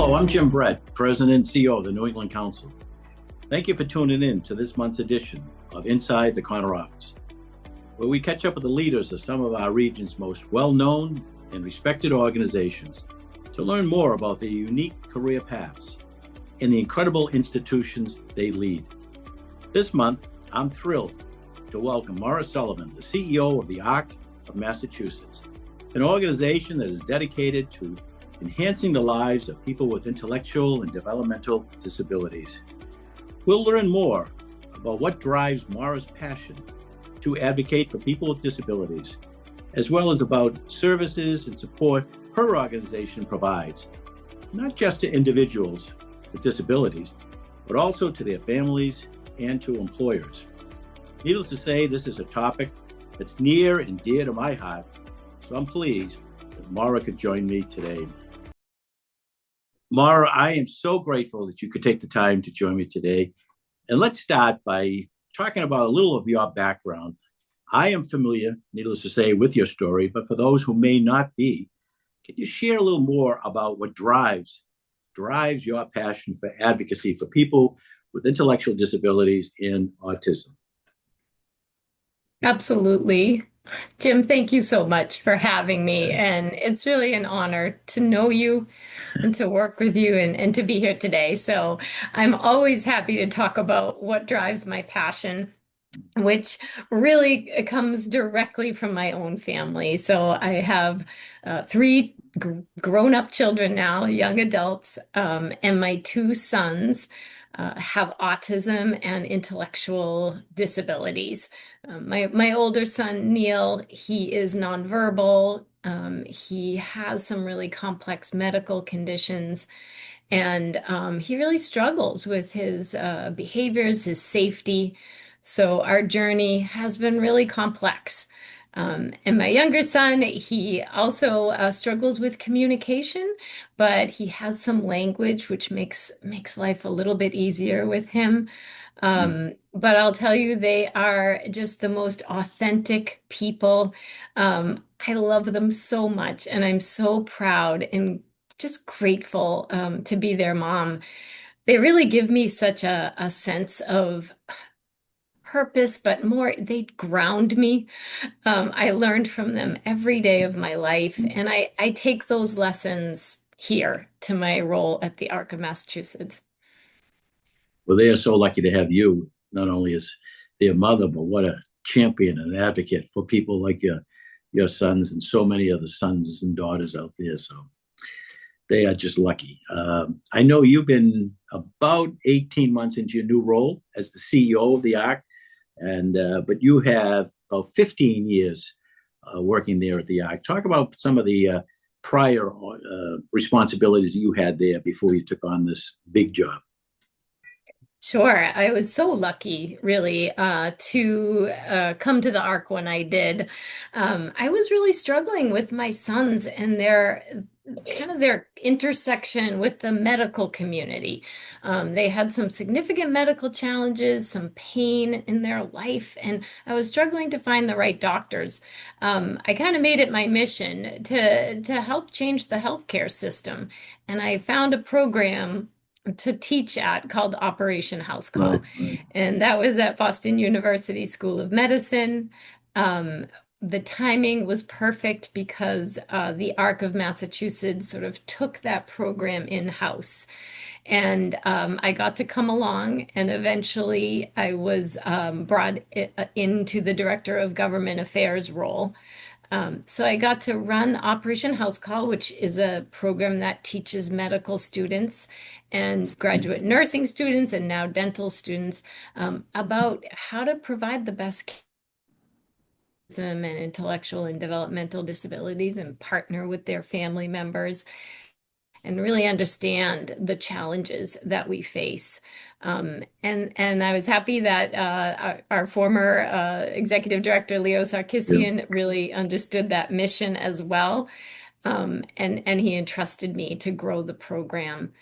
Hello, I'm Jim Brett, President and CEO of the New England Council. Thank you for tuning in to this month's edition of Inside the Corner Office, where we catch up with the leaders of some of our region's most well-known and respected organizations to learn more about their unique career paths and the incredible institutions they lead. This month, I'm thrilled to welcome Maura Sullivan, the CEO of the ITCO of Massachusetts, an organization that is dedicated to enhancing the lives of people with intellectual and developmental disabilities. We'll learn more about what drives Maura's passion to advocate for people with disabilities, as well as about services and support her organization provides, not just to individuals with disabilities, but also to their families and to employers. Needless to say, this is a topic that's near and dear to my heart, so I'm pleased that Maura could join me today. Maura, I am so grateful that you could take the time to join me today. And let's start by talking about a little of your background. I am familiar, needless to say, with your story, but for those who may not be, can you share a little more about what drives your passion for advocacy for people with intellectual disabilities and autism? Absolutely. Jim, thank you so much for having me. And it's really an honor to know you and to work with you and to be here today. So I'm always happy to talk about what drives my passion, which really comes directly from my own family. So I have three grown-up children now, young adults, and my two sons have autism and intellectual disabilities. My older son, Neil, he is nonverbal. He has some really complex medical conditions, and he really struggles with his behaviors, his safety. So our journey has been really complex. And my younger son, he also struggles with communication, but he has some language, which makes life a little bit easier with him. But I'll tell you, they are just the most authentic people. I love them so much, and I'm so proud and just grateful to be their mom. They really give me such a sense of purpose, but more, they ground me. I learned from them every day of my life, and I take those lessons here to my role at the ARC of Massachusetts. Well, they are so lucky to have you, not only as their mother, but what a champion and advocate for people like your sons and so many other sons and daughters out there. So they are just lucky. I know you've been about 18 months into your new role as the CEO of the ARC, but you have about 15 years working there at the ARC. Talk about some of the prior responsibilities you had there before you took on this big job. Sure. I was so lucky, really, to come to the ARC when I did. I was really struggling with my sons and their intersection with the medical community. They had some significant medical challenges, some pain in their life, and I was struggling to find the right doctors. I kind of made it my mission to help change the healthcare system, and I found a program to teach at called Operation House Right, Call. right. And that was at Boston University School of Medicine. Um, the timing was perfect because the ARC of Massachusetts sort of took that program in-house. And I got to come along, and eventually I was brought into the Director of Government Affairs role. So I got to run Operation House Call, which is a program that teaches medical students and graduate nursing students and now dental students about how to provide the best care and intellectual and developmental disabilities and partner with their family members and really understand the challenges that we face. And I was happy that our former executive director, Leo Yeah. Sarkissian, really understood that mission as well. And he entrusted me to grow the program.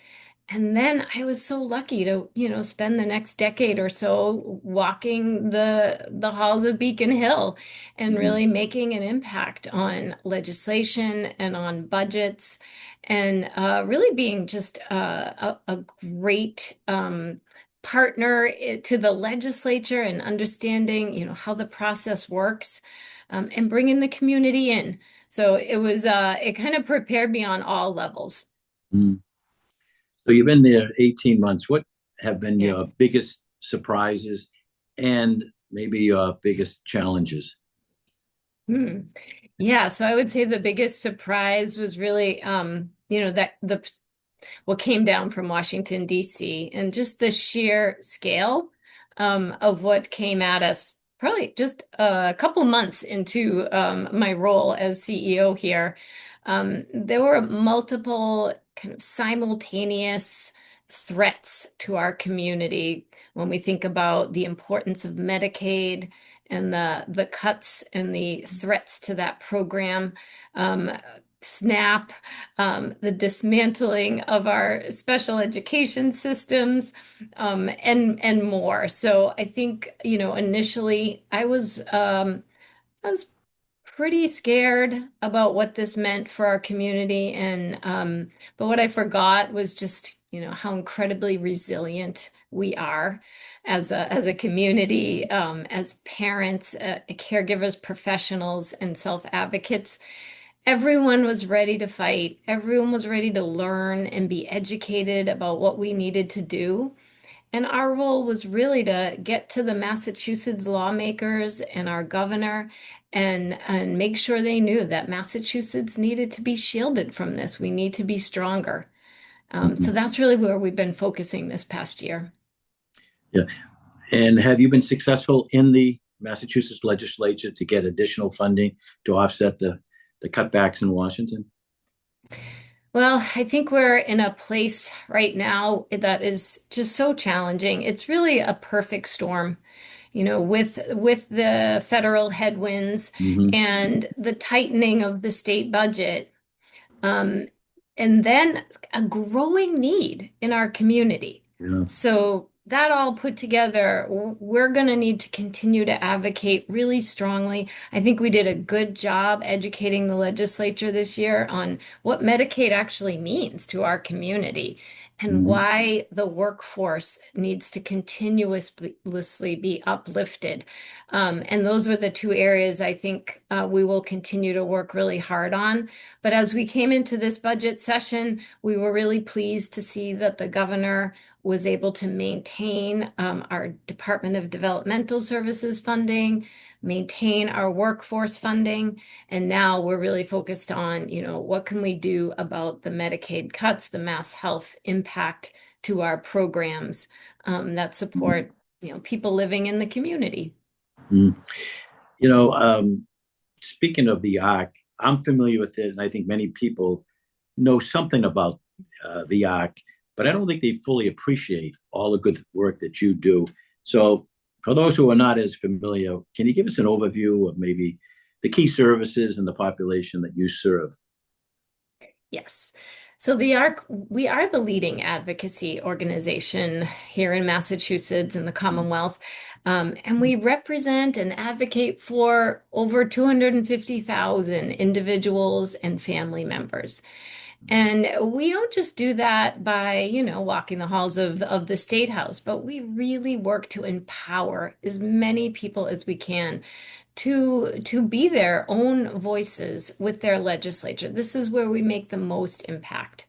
And then I was so lucky to, spend the next decade or so walking the halls of Beacon Hill and Mhm. really making an impact on legislation and on budgets and really being just a great partner to the legislature and understanding, how the process works and bringing the community in. So it kind of prepared me on all levels. Mhm. So you've been there 18 months. What have been Yeah. your biggest surprises and maybe your biggest challenges? Hmm. Yeah, so I would say the biggest surprise was really, that the what came down from Washington, D.C., and just the sheer scale of what came at us probably just a couple months into my role as CEO here. There were multiple kind of simultaneous threats to our community when we think about the importance of Medicaid and the cuts and the threats to that program. Um, SNAP, the dismantling of our special education systems, and more. So I think, initially I was pretty scared about what this meant for our community, and but what I forgot was just, how incredibly resilient we are as a community, as parents, caregivers, professionals, and self-advocates. Everyone was ready to fight. Everyone was ready to learn and be educated about what we needed to do. And our role was really to get to the Massachusetts lawmakers and our governor and make sure they knew that Massachusetts needed to be shielded from this. We need to be stronger. So Mhm. that's really where we've been focusing this past year. Yeah. And have you been successful in the Massachusetts legislature to get additional funding to offset the cutbacks in Washington? Well, I think we're in a place right now that is just so challenging. It's really a perfect storm, with the federal headwinds Hmm. and the tightening of the state budget. Um, and then a growing need in our community. Yeah. So that all put together, we're going to need to continue to advocate really strongly. I think we did a good job educating the legislature this year on what Medicaid actually means to our community and Hmm. why the workforce needs to continuously be uplifted. And those were the two areas I think we will continue to work really hard on. But as we came into this budget session, we were really pleased to see that the governor was able to maintain our Department of Developmental Services funding, maintain our workforce funding, and now we're really focused on, what can we do about the Medicaid cuts, the mass health impact to our programs that support, people living in the community. Hmm. You know, speaking of the ARC, I'm familiar with it, and I think many people know something about the ARC, but I don't think they fully appreciate all the good work that you do. So, for those who are not as familiar, can you give us an overview of maybe the key services and the population that you serve? Yes. So we are the leading advocacy organization here in Massachusetts and the Commonwealth. And we represent and advocate for over 250,000 individuals and family members. And we don't just do that by, walking the halls of the State House, but we really work to empower as many people as we can to be their own voices with their legislature. This is where we make the most impact.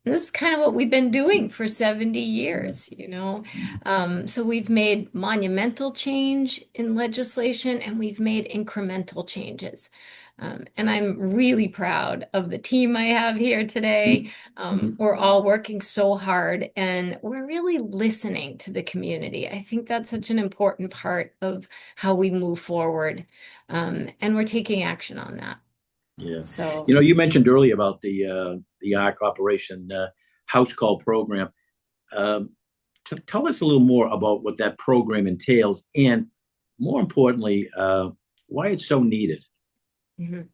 And this is kind of what we've been doing for 70 years. So we've made monumental change in legislation and we've made incremental changes. And I'm really proud of the team I have here today. We're all working so hard and we're really listening to the community. I think that's such an important part of how we move forward. And we're taking action on that. Yeah. So. You know, you mentioned earlier about the ARC Operation House Call program. Um, Tell us a little more about what that program entails, and more importantly, why it's so needed. Mhm.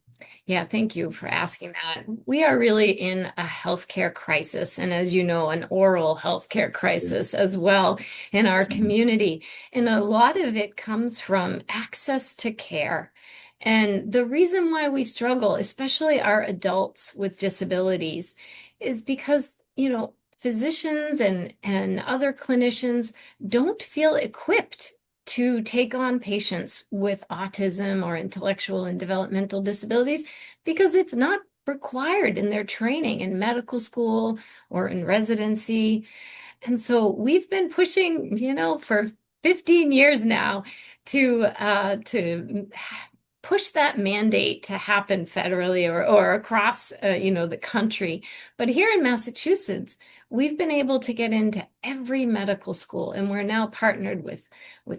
Yeah, thank you for asking that. We are really in a healthcare crisis, and as you know, an oral healthcare Yeah. crisis as well in our community. And a lot of it comes from access to care. And the reason why we struggle, especially our adults with disabilities, is because, physicians and other clinicians don't feel equipped to take on patients with autism or intellectual and developmental disabilities because it's not required in their training in medical school or in residency. And so we've been pushing, for 15 years now to push that mandate to happen federally or across, the country. But here in Massachusetts, we've been able to get into every medical school, and we're now partnered with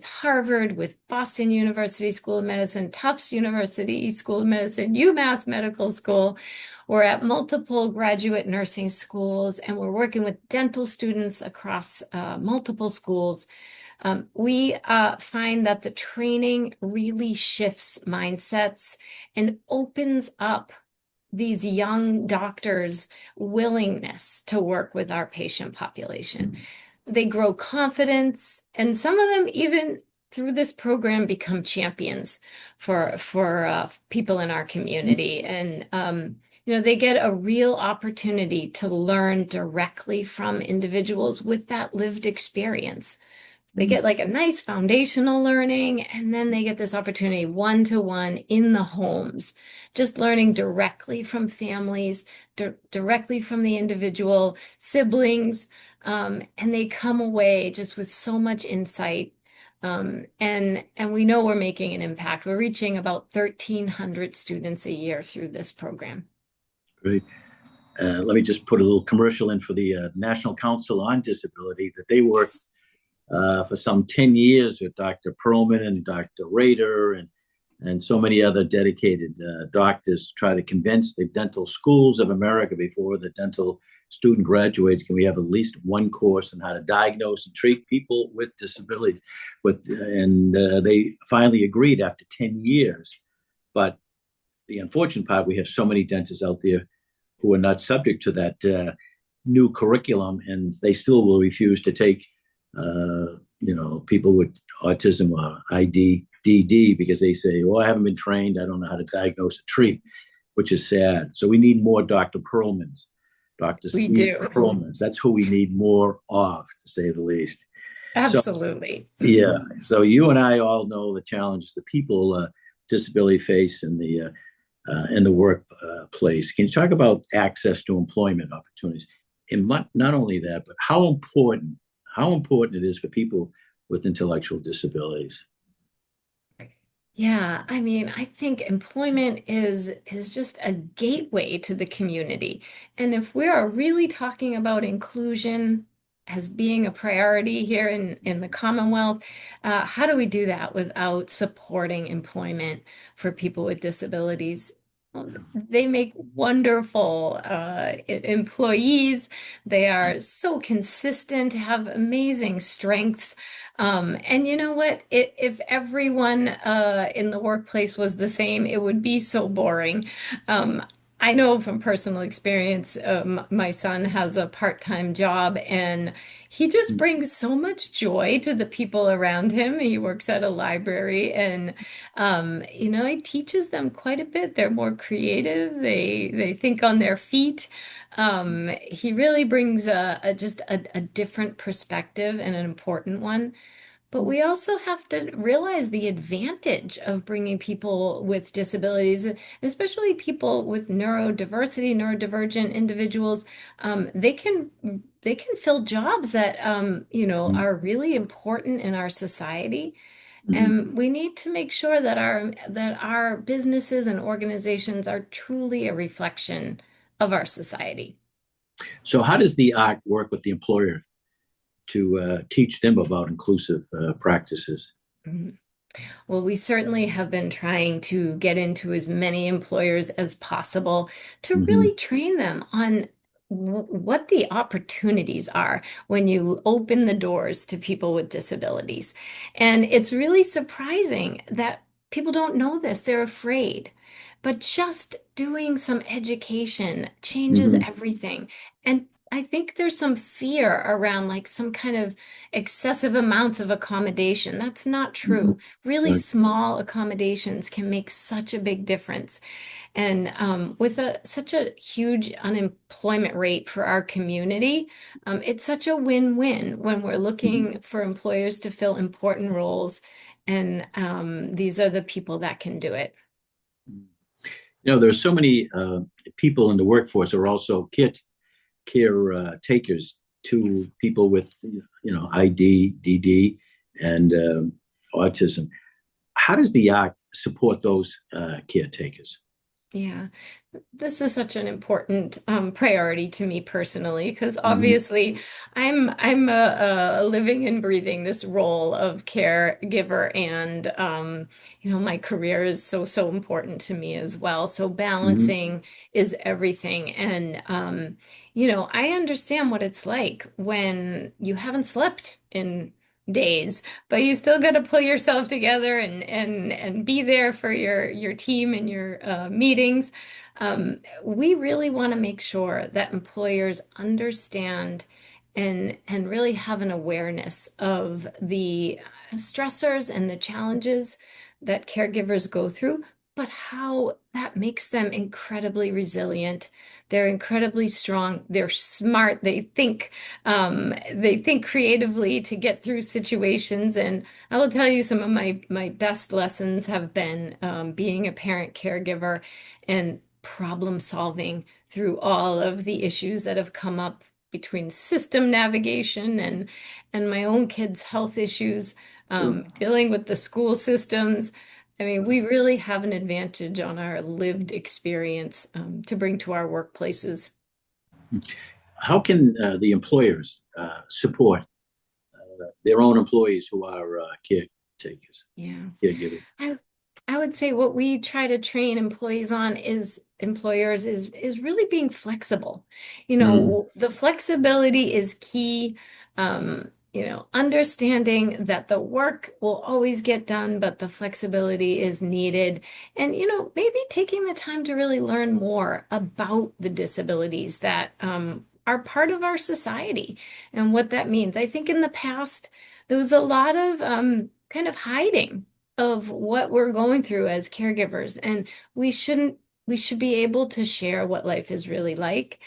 Harvard, with Boston University School of Medicine, Tufts University School of Medicine, UMass Medical School. We're at multiple graduate nursing schools, and we're working with dental students across multiple schools. We find that the training really shifts mindsets and opens up these young doctors' willingness to work with our patient population. They grow confidence, and some of them even through this program become champions for people in our community. And they get a real opportunity to learn directly from individuals with that lived experience. They Mm. get like a nice foundational learning, and then they get this opportunity one-to-one in the homes, just learning directly from families, directly from the individual siblings, and they come away just with so much insight. And we know we're making an impact. We're reaching about 1,300 students a year through this program. Great. Let me just put a little commercial in for the National Council on Disability that they work Yes. for some 10 years with Dr. Perlman and Dr. Rader and so many other dedicated doctors to try to convince the dental schools of America before the dental student graduates, can we have at least one course on how to diagnose and treat people with disabilities? And they finally agreed after 10 years. But the unfortunate part, we have so many dentists out there who are not subject to that new curriculum, and they still will refuse to take, people with autism or IDDD because they say, "Oh, I haven't been trained. I don't know how to diagnose or treat," which is sad. So we need more Dr. Perlmans, Dr. We Steve do. Perlmans. That's who we need more of, to say the least. So Absolutely. yeah, so you and I all know the challenges that people disability face in the workplace. Can you talk about access to employment opportunities? And not only that, but how important it is for people with intellectual disabilities. Yeah, I mean, I think employment is just a gateway to the community. And if we are really talking about inclusion as being a priority here in the Commonwealth, how do we do that without supporting employment for people with disabilities? Well, they make wonderful employees. They are so consistent, have amazing strengths. And you know what? If everyone in the workplace was the same, it would be so boring. Um, I know from personal experience, my son has a part-time job and he just brings so much joy to the people around him. He works at a library and, he teaches them quite a bit. They're more creative. They think on their feet. He really brings just a different perspective and an important one. But we also have to realize the advantage of bringing people with disabilities, especially people with neurodiversity, neurodivergent individuals. They can fill jobs that Mhm. are really important in our society, Mhm. and we need to make sure that our businesses and organizations are truly a reflection of our society. So, how does the ARC work with the employer to teach them about inclusive practices? Mhm. Well, we certainly have been trying to get into as many employers as possible to Hmm. really train them on what the opportunities are when you open the doors to people with disabilities. And it's really surprising that people don't know this. They're afraid. but just doing some education changes Hmm. everything. And I think there's some fear around like some kind of excessive amounts of accommodation. That's not Hmm. true. Really small accommodations can make such a big difference. And with such a huge unemployment rate for our community, it's such a win-win when we're looking for employers to fill important roles, and these are the people that can do it. There's so many people in the workforce who are also takers to people with, ID, DD, and autism. How does the act support those caretakers? Yeah, this is such an important priority to me personally, because Hmm. obviously I'm a living and breathing this role of caregiver, and my career is so important to me as well. So Hmm. balancing is everything, and I understand what it's like when you haven't slept in days, but you still got to pull yourself together and be there for your team and your meetings. We really want to make sure that employers understand and really have an awareness of the stressors and the challenges that caregivers go through, but how that makes them incredibly resilient. They're incredibly strong. They're smart. They think creatively to get through situations. And I will tell you, some of my best lessons have been being a parent caregiver and problem solving through all of the issues that have come up between system navigation and my own kids' health issues, Sure. dealing with the school systems. I mean, we really have an advantage on our lived experience to bring to our workplaces. How can the employers support their own employees who are caretakers, Yeah. caregivers? I I would say what we try to train employees on is employers is really being flexible. Mm. The flexibility is key. Understanding that the work will always get done, but the flexibility is needed. And maybe taking the time to really learn more about the disabilities that are part of our society and what that means. I think in the past there was a lot of kind of hiding of what we're going through as caregivers. And we shouldn't, we should be able to share what life is really like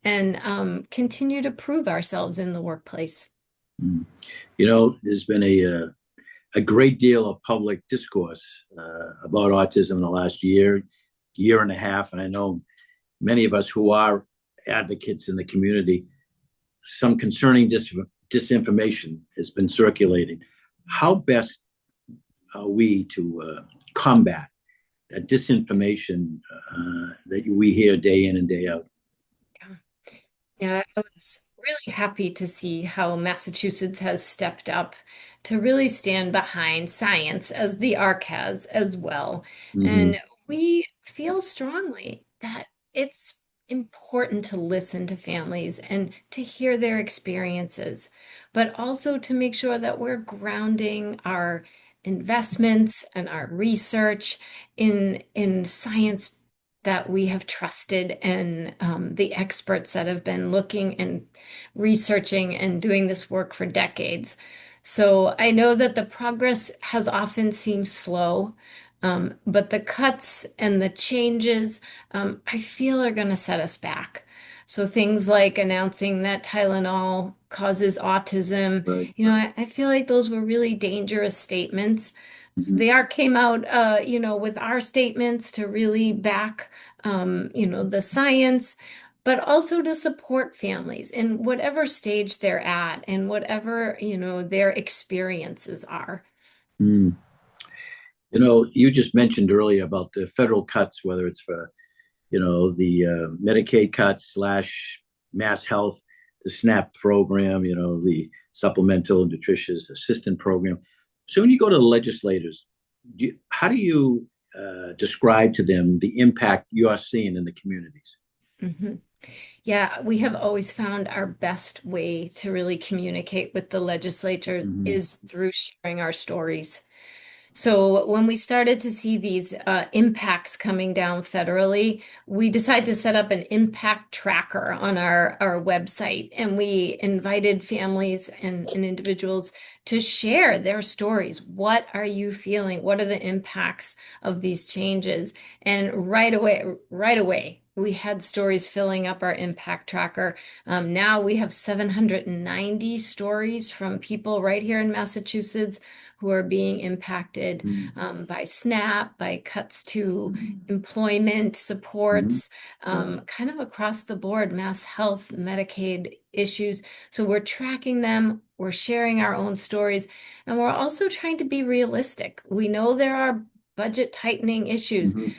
and continue to prove ourselves in the workplace. Mm. There's been a great deal of public discourse about autism in the last year and a half, and I know many of us who are advocates in the community, some concerning disinformation has been circulating. How best are we to combat that disinformation that we hear day in and day out? Yeah. Yeah, I was really happy to see how Massachusetts has stepped up to really stand behind science as the ARC has as well. Hmm. And we feel strongly that it's important to listen to families and to hear their experiences, but also to make sure that we're grounding our investments and our research in science that we have trusted and the experts that have been looking and researching and doing this work for decades. So I know that the progress has often seemed slow, but the cuts and the changes, I feel are going to set us back. So things like announcing that Tylenol causes autism, Right. I feel like those were really dangerous statements. Hmm. The art came out, with our statements to really back, the science, but also to support families in whatever stage they're at and whatever, their experiences are. Mm. You just mentioned earlier about the federal cuts, whether it's for the Medicaid cuts slash Mass Health, the SNAP program, the supplemental and nutritious assistant program. So when you go to the legislators, how do you describe to them the impact you are seeing in the communities? Mhm. Yeah, we have always found our best way to really communicate with the legislature Hmm. is through sharing our stories. So when we started to see these impacts coming down federally, we decided to set up an impact tracker on our website, and we invited families and individuals to share their stories. What are you feeling? What are the impacts of these changes? And right away, we had stories filling up our impact tracker. Now we have 790 stories from people right here in Massachusetts who are being impacted Mhm. by SNAP, by cuts to employment Mhm. supports, kind of across the board, mass health, Medicaid issues. So we're tracking them, we're sharing our own stories, and we're also trying to be realistic. We know there are budget tightening issues. Mhm.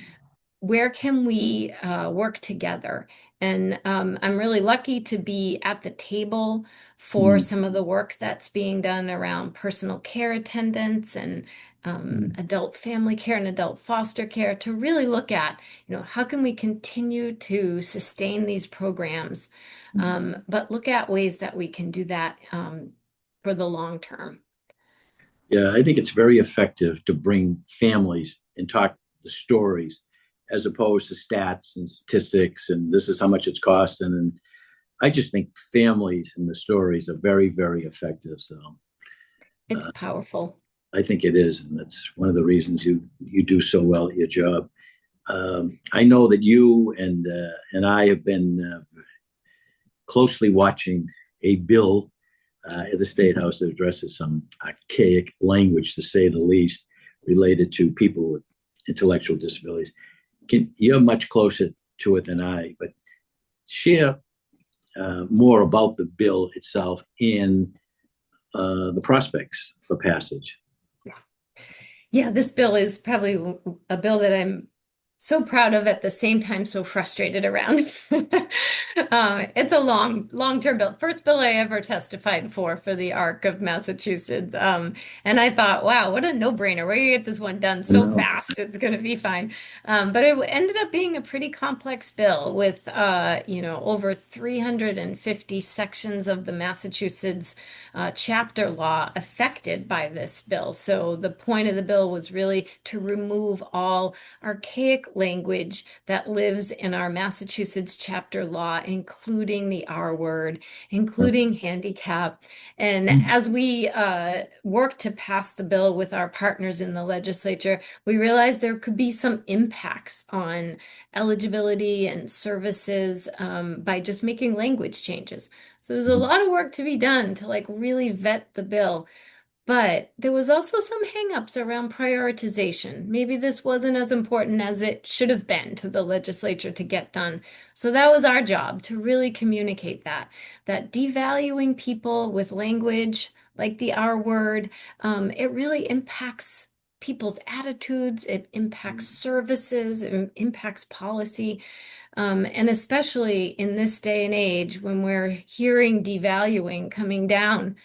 Where can we work together? And I'm really lucky to be at the table for Mhm. some of the work that's being done around personal care attendants and Mhm. adult family care and adult foster care to really look at, how can we continue to sustain these programs, but look at ways that we can do that for the long term. Yeah, I think it's very effective to bring families and talk the stories as opposed to stats and statistics and this is how much it's costing. And I just think families and the stories are very, very effective. So It's powerful. I think it is, and that's one of the reasons you do so well at your job. I know that you and I have been closely watching a bill at the State House that addresses some archaic language, to say the least, related to people with intellectual disabilities. You're much closer to it than I, but share more about the bill itself and the prospects for passage. Yeah, this bill is probably a bill that I'm so proud of at the same time so frustrated around. It's a long-term bill. First bill I ever testified for the ARC of Massachusetts. And I thought, wow, what a no-brainer. We're gonna get this one done so No. fast. It's gonna be fine. But it ended up being a pretty complex bill with, over 350 sections of the Massachusetts chapter law affected by this bill. So the point of the bill was really to remove all archaic language that lives in our Massachusetts chapter law, including the R word, including handicap. And as we work to pass the bill with our partners in the legislature, we realized there could be some impacts on eligibility and services by just making language changes. So there's a lot of work to be done to like really vet the bill. But there was also some hangups around prioritization. Maybe this wasn't as important as it should have been to the legislature to get done. So that was our job to really communicate that devaluing people with language like the R word, it really impacts people's attitudes, it impacts services, it impacts policy. And especially in this day and age when we're hearing devaluing coming down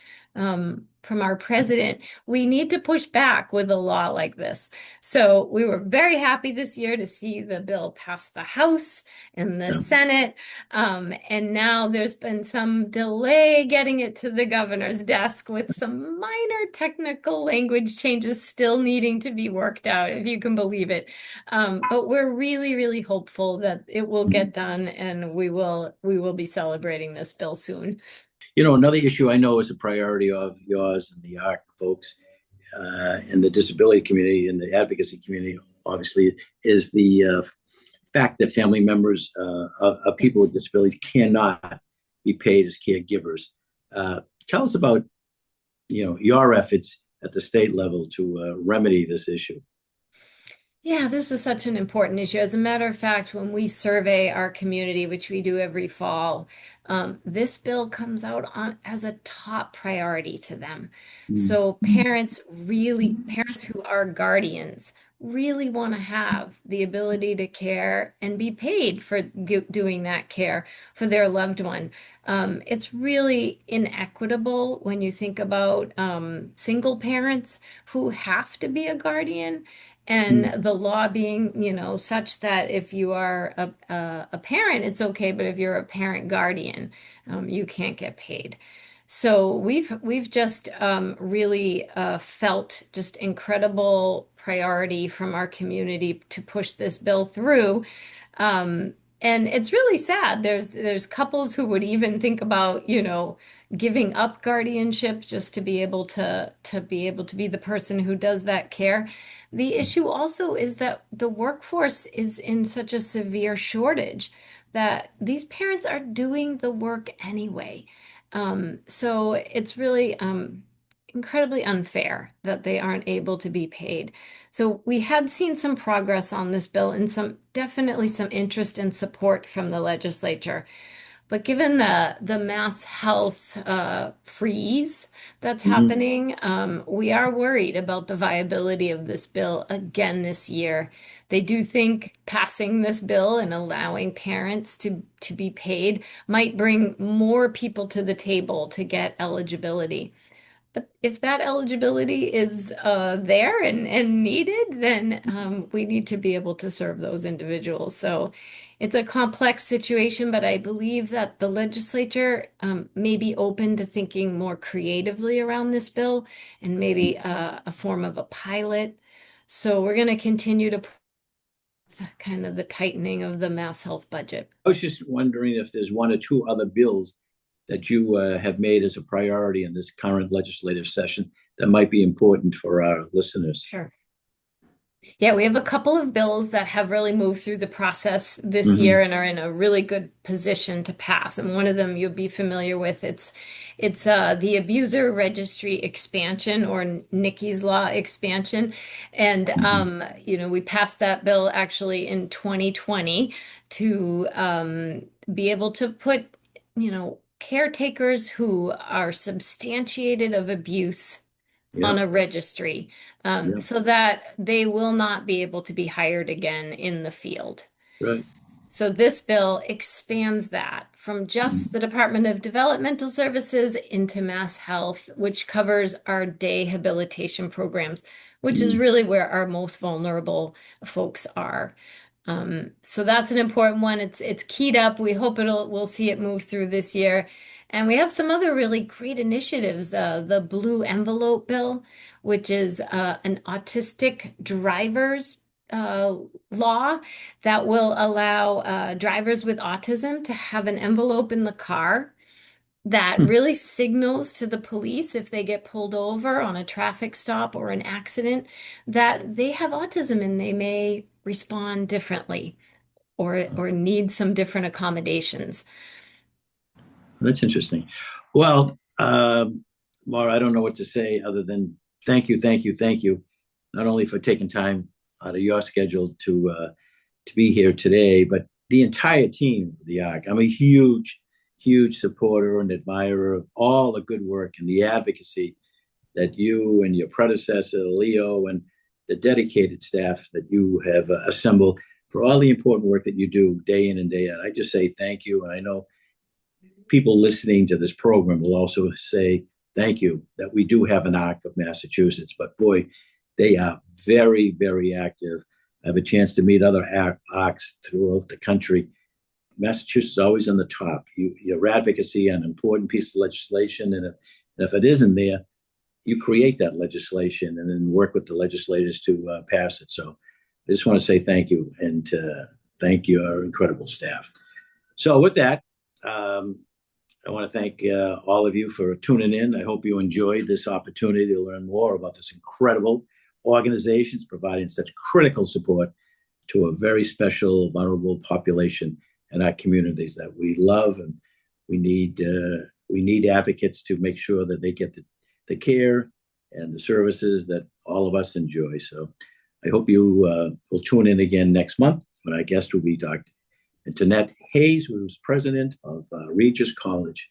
from our president, we need to push back with a law like this. So we were very happy this year to see the bill pass the House and the Yeah. Senate. And now there's been some delay getting it to the governor's desk with some minor technical language changes still needing to be worked out, if you can believe it. But we're really, really hopeful that it will get done and we will be celebrating this bill soon. Another issue I know is a priority of yours and the ARC folks in the disability community and the advocacy community, obviously, is the fact that family members of people with disabilities cannot be paid as caregivers. Tell us about your efforts at the state level to remedy this issue. Yeah, this is such an important issue. As a matter of fact, when we survey our community, which we do every fall, this bill comes out as a top priority to them. Mm. So parents who are guardians really want to have the ability to care and be paid for doing that care for their loved one. It's really inequitable when you think about single parents who have to be a guardian. And Mm. the law being, such that if you are a parent, it's okay, but if you're a parent guardian, you can't get paid. So we've just really felt just incredible priority from our community to push this bill through. Um, and it's really sad. There's couples who would even think about, giving up guardianship just to be able to be the person who does that care. The issue also is that the workforce is in such a severe shortage that these parents are doing the work anyway. So it's really incredibly unfair that they aren't able to be paid. So we had seen some progress on this bill and definitely some interest and support from the legislature. But given the mass health freeze that's Mhm. happening, we are worried about the viability of this bill again this year. They do think passing this bill and allowing parents to be paid might bring more people to the table to get eligibility. But if that eligibility is there and needed, then we need to be able to serve those individuals. So it's a complex situation, but I believe that the legislature may be open to thinking more creatively around this bill and maybe a form of a pilot. So we're going to continue to kind of the tightening of the mass health budget. I was just wondering if there's one or two other bills that you have made as a priority in this current legislative session that might be important for our listeners. Sure. Yeah, we have a couple of bills that have really moved through the process this year Hmm. and are in a really good position to pass. And one of them you'll be familiar with. It's the abuser registry expansion or Nikki's law expansion. And Hmm. we passed that bill actually in 2020 to be able to put, caretakers who are substantiated of abuse on Yeah, a registry, yeah, so that they will not be able to be hired again in the field. right. So this bill expands that from just Mhm. the Department of Developmental Services into Mass Health, which covers our day habilitation programs, which is Mhm. really where our most vulnerable folks are. So that's an important one. It's keyed up. We hope we'll see it move through this year. And we have some other really great initiatives. The Blue Envelope Bill, which is an autistic drivers uh, law that will allow drivers with autism to have an envelope in the car that Hmm. really signals to the police if they get pulled over on a traffic stop or an accident that they have autism and they may respond differently or need some different accommodations. That's interesting. Well, Maura, I don't know what to say other than thank you, thank you, thank you, not only for taking time out of your schedule to be here today, but the entire team of the ARC. I'm a huge, huge supporter and admirer of all the good work and the advocacy that you and your predecessor, Leo, and the dedicated staff that you have assembled for all the important work that you do day in and day out. I just say thank you. And I know people listening to this program will also say thank you that we do have an ARC of Massachusetts. But boy, they are very, very active. I have a chance to meet other ARCs throughout the country. Massachusetts is always on the top. Your advocacy on an important piece of legislation, and if it isn't there, you create that legislation and then work with the legislators to pass it. So I just want to say thank you and thank your incredible staff. So with that, um, I want to thank all of you for tuning in. I hope you enjoyed this opportunity to learn more about this incredible organizations providing such critical support to a very special, vulnerable population in our communities that we love, and we need advocates to make sure that they get the care and the services that all of us enjoy. So I hope you will tune in again next month when our guest will be Dr. Antoinette Hayes, who's president of Regis College